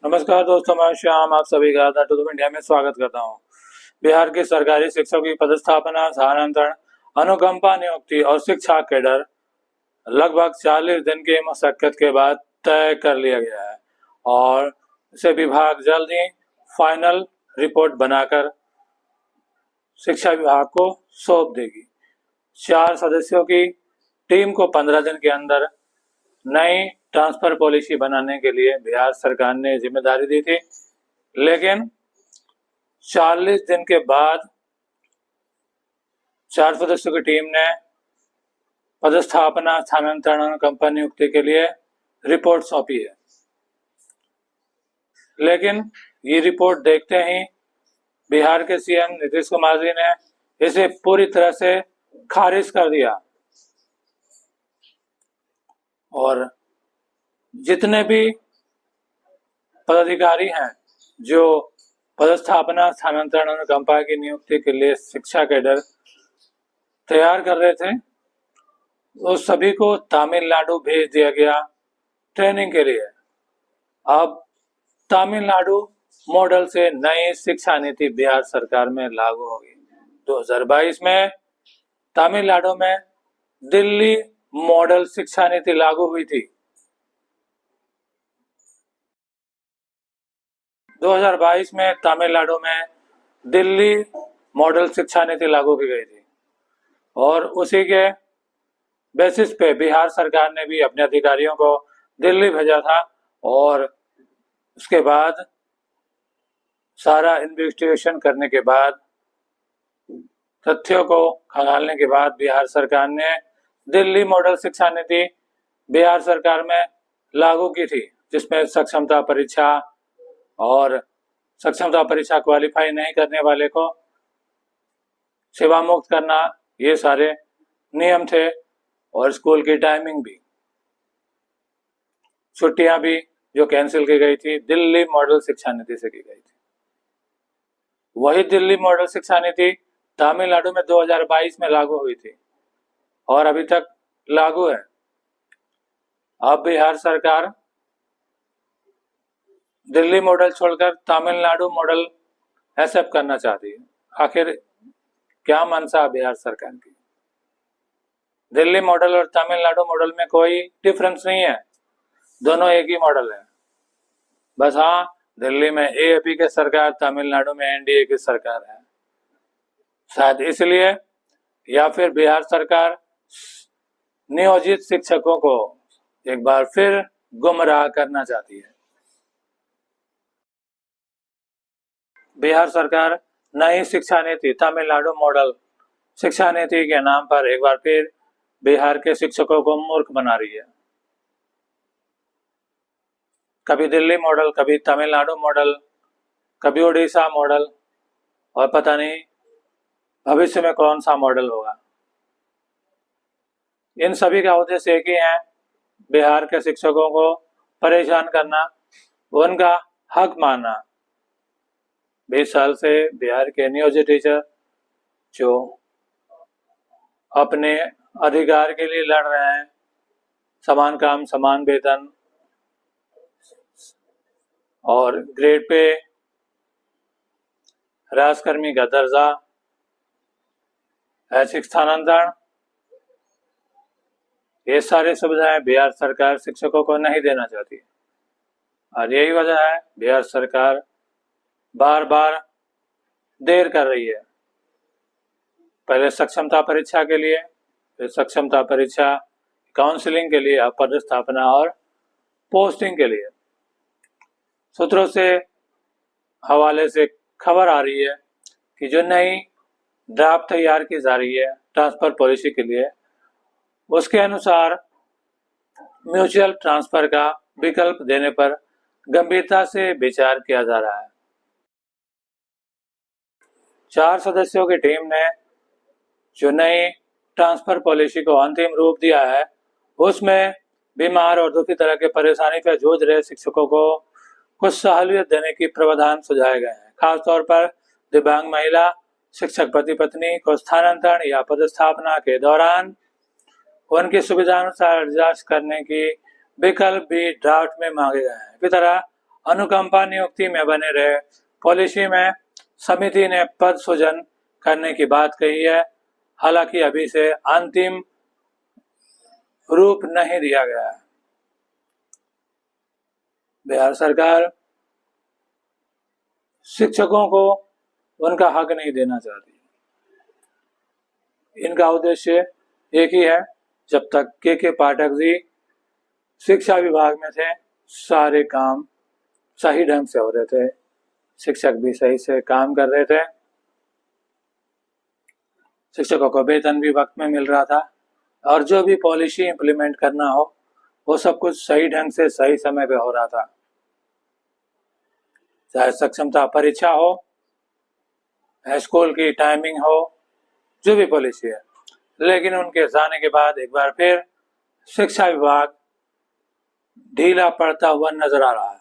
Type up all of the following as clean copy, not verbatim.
नमस्कार दोस्तों, मैं श्याम आप सभी का टू इंडिया में स्वागत करता हूं। बिहार के सरकारी शिक्षकों की पदस्थापना, स्थानांतरण, अनुकंपा नियुक्ति और शिक्षा कैडर लगभग 40 दिन की मशक्कत के बाद तय कर लिया गया है और इसे विभाग जल्द ही फाइनल रिपोर्ट बनाकर शिक्षा विभाग को सौंप देगी। 4 सदस्यों की टीम को 15 दिन के अंदर नई ट्रांसफर पॉलिसी बनाने के लिए बिहार सरकार ने जिम्मेदारी दी थी, लेकिन 40 दिन के बाद 4 सदस्यों की टीम ने पदस्थापना, स्थानांतरण, अनुकंपा नियुक्ति के लिए रिपोर्ट सौंपी है। लेकिन ये रिपोर्ट देखते ही बिहार के सीएम नीतीश कुमार जी ने इसे पूरी तरह से खारिज कर दिया और जितने भी पदाधिकारी हैं जो पदस्थापना, स्थानांतरण, अनुकंपा की नियुक्ति के लिए शिक्षा कैडर तैयार कर रहे थे, उस सभी को तमिलनाडु भेज दिया गया ट्रेनिंग के लिए। अब तमिलनाडु मॉडल से नई शिक्षा नीति बिहार सरकार में लागू होगी। 2022 में तमिलनाडु में दिल्ली मॉडल शिक्षा नीति लागू हुई थी। 2022 में तमिलनाडु में दिल्ली मॉडल शिक्षा नीति लागू की गई थी और उसी के बेसिस पे बिहार सरकार ने भी अपने अधिकारियों को दिल्ली भेजा था और उसके बाद सारा इन्वेस्टिगेशन करने के बाद, तथ्यों को खंगालने के बाद बिहार सरकार ने दिल्ली मॉडल शिक्षा नीति बिहार सरकार में लागू की थी, जिसमें सक्षमता परीक्षा और सक्षमता परीक्षा क्वालिफाई नहीं करने वाले को सेवा मुक्त करना, ये सारे नियम थे और स्कूल की टाइमिंग भी, छुट्टियां भी जो कैंसिल की गई थी, दिल्ली मॉडल शिक्षा नीति से की गई थी। वही दिल्ली मॉडल शिक्षा नीति तमिलनाडु में 2022 में लागू हुई थी और अभी तक लागू है। अब बिहार सरकार दिल्ली मॉडल छोड़कर तमिलनाडु मॉडल एक्सेप्ट करना चाहती है। आखिर क्या मंशा बिहार सरकार की? दिल्ली मॉडल और तमिलनाडु मॉडल में कोई डिफरेंस नहीं है, दोनों एक ही मॉडल है। बस हाँ, दिल्ली में एएपी की सरकार, तमिलनाडु में एनडीए की सरकार है। शायद इसलिए या फिर बिहार सरकार नियोजित शिक्षकों को एक बार फिर गुमराह करना चाहती है। बिहार सरकार नई शिक्षा नीति, तमिलनाडु मॉडल शिक्षा नीति के नाम पर एक बार फिर बिहार के शिक्षकों को मूर्ख बना रही है। कभी दिल्ली मॉडल, कभी तमिलनाडु मॉडल, कभी उड़ीसा मॉडल, और पता नहीं भविष्य में कौन सा मॉडल होगा। इन सभी का उद्देश्य एक ही है, बिहार के शिक्षकों को परेशान करना, उनका हक मानना। 20 साल से बिहार के नियोजित टीचर जो अपने अधिकार के लिए लड़ रहे हैं, समान काम समान वेतन और ग्रेड पे राजकर्मी का दर्जा, ऐच्छिक स्थानांतरण, ये सारी सुविधाएं बिहार सरकार शिक्षकों को नहीं देना चाहती और यही वजह है बिहार सरकार बार बार देर कर रही है। पहले सक्षमता परीक्षा के लिए, फिर सक्षमता परीक्षा काउंसलिंग के लिए, अब पदस्थापना और पोस्टिंग के लिए। सूत्रों से हवाले से खबर आ रही है कि जो नई ड्राफ्ट तैयार की जा रही है ट्रांसफर पॉलिसी के लिए, उसके अनुसार म्यूचुअल ट्रांसफर का विकल्प देने पर गंभीरता से विचार किया जा रहा है। 4 सदस्यों की टीम ने जो नई ट्रांसफर पॉलिसी को अंतिम रूप दिया है, उसमें बीमार और दूसरी तरह के परेशानी पर जूझ रहे शिक्षकों को कुछ सहूलियत देने की प्रावधान सुझाए गए हैं। खासतौर पर दिव्यांग महिला शिक्षक पति पत्नी को स्थानांतरण या पदस्थापना के दौरान उनकी सुविधानुसार एडजस्ट करने की विकल्प भी ड्राफ्ट में मांगे गए हैं। इसी तरह अनुकंपा नियुक्ति में बने रहे। पॉलिसी में समिति ने पद सृजन करने की बात कही है, हालांकि अभी से अंतिम रूप नहीं दिया गया है। बिहार सरकार शिक्षकों को उनका हक नहीं देना चाहती। इनका उद्देश्य एक ही है, जब तक के पाठक जी शिक्षा विभाग में थे सारे काम सही ढंग से हो रहे थे, शिक्षक भी सही से काम कर रहे थे, शिक्षकों को वेतन भी वक्त में मिल रहा था और जो भी पॉलिसी इंप्लीमेंट करना हो वो सब कुछ सही ढंग से सही समय पे हो रहा था, चाहे सक्षमता परीक्षा हो, स्कूल की टाइमिंग हो, जो भी पॉलिसी है। लेकिन उनके जाने के बाद एक बार फिर शिक्षा विभाग ढीला पड़ता हुआ नजर आ रहा है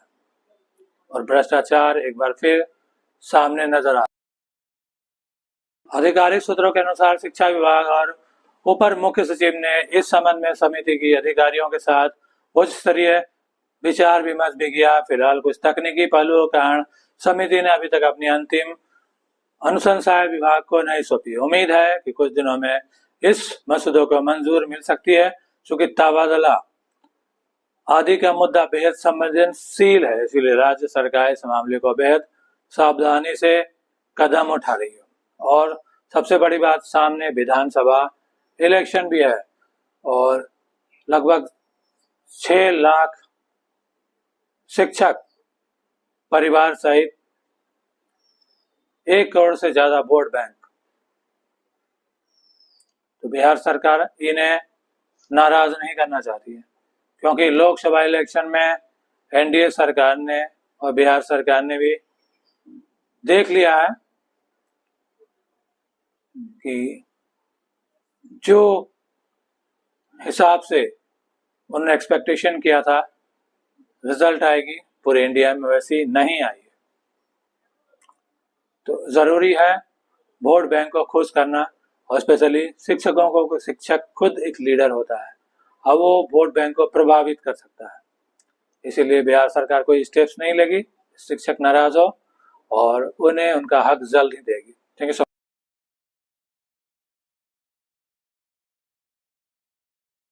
और भ्रष्टाचार एक बार फिर सामने नजर आ रहा है। आधिकारिक सूत्रों के अनुसार शिक्षा विभाग और अपर मुख्य सचिव ने इस संबंध में समिति की अधिकारियों के साथ उच्च स्तरीय विचार विमर्श भी किया। फिलहाल कुछ तकनीकी पहलुओं के कारण समिति ने अभी तक अपनी अंतिम अनुशंसाएं विभाग को नहीं सौंपी। उम्मीद है कि कुछ दिनों में इस मसौदे को मंजूर मिल सकती है, क्योंकि तबादला आदि का मुद्दा बेहद संवेदनशील है, इसीलिए राज्य सरकार इस मामले को बेहद सावधानी से कदम उठा रही है। और सबसे बड़ी बात, सामने विधानसभा इलेक्शन भी है और लगभग 6 लाख शिक्षक परिवार सहित 1 करोड़ से ज्यादा वोट बैंक, तो बिहार सरकार इन्हें नाराज नहीं करना चाहती है, क्योंकि लोकसभा इलेक्शन में एनडीए सरकार ने और बिहार सरकार ने भी देख लिया है कि जो हिसाब से उन्होंने एक्सपेक्टेशन किया था रिजल्ट आएगी पूरे इंडिया में, वैसी नहीं आई है। तो जरूरी है वोट बैंक को खुश करना, और स्पेशली शिक्षकों को। शिक्षक खुद एक लीडर होता है, अब वो वोट बैंक को प्रभावित कर सकता है, इसीलिए बिहार सरकार कोई स्टेप्स नहीं लेगी, शिक्षक नाराज हो और उन्हें उनका हक जल्द ही देगी। Thank you.